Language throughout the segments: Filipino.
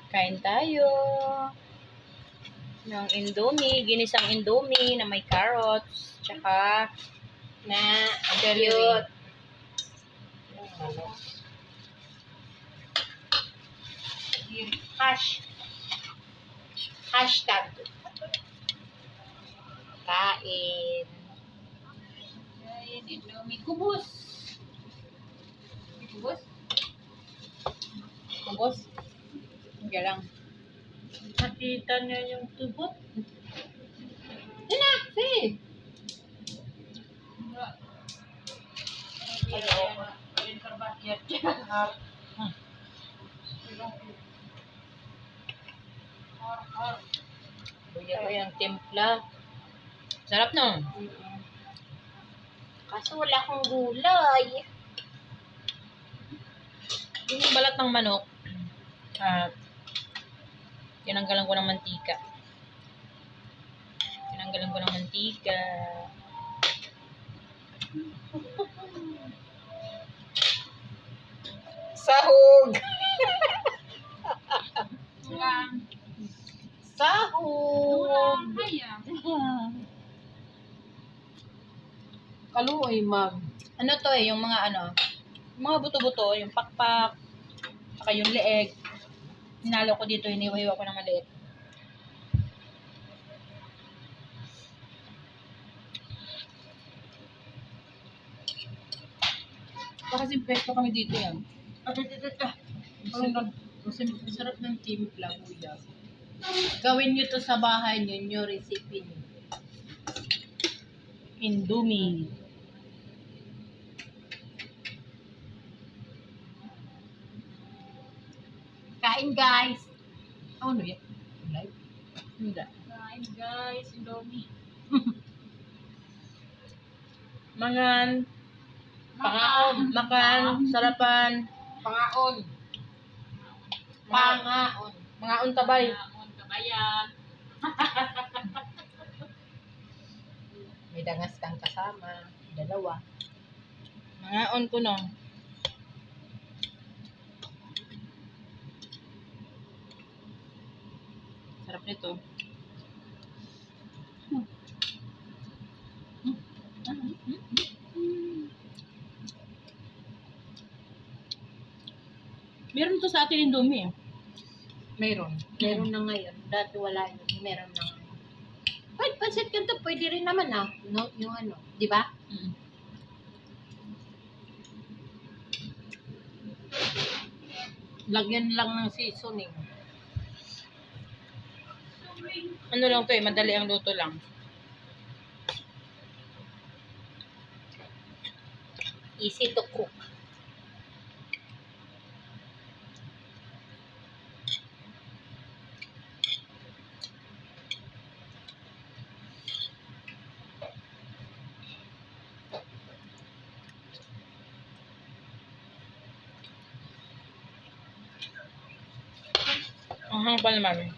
Kain tayo ng Indomie, ginisang Indomie na may carrots, tsaka na celery. Hashtag kain Indomie kubos. Hindi lang. Nakita niya yung tubot. Inaksi! Buya ko yung timpla. Sarap no? Kaso wala akong gulay. Yung balat ng manok, tinanggalan ko ng mantika. Sahog! Sahog! Kaluoy, ma'am. Ano to yung mga buto-buto, yung pakpak, saka yung leeg. Hinalo ko dito, hiniwa-hiwa ko ng maliit. Kasi pesto kami dito yan. Masarap ng timpla, kuya. Gawin nyo to sa bahay nyo, yung recipe nyo. Indomie. Kain, guys! Ano yan? Live? Hindi. Kain, guys! Indomie. Mangan. Pangaon. Makan. Sarapan. Pangaon. Pangaon. Mga untabay. Pangaon, kabayan. May dangas kang kasama. Dalawa. Mga on ko no. Sarap nito. Meron to sa atin Indomie. Meron. Meron na ngayon. Dati wala yun. Meron na ngayon. Kahit pansit ganito, pwede rin naman No, yung di ba? Lagyan lang ng seasoning. Ano lang to madali ang luto lang. Easy to cook. Ang hang pa naman.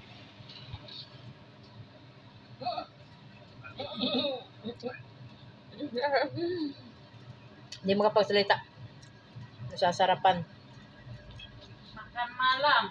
Hindi makapagsalita. Nasasarapan. Makan malam.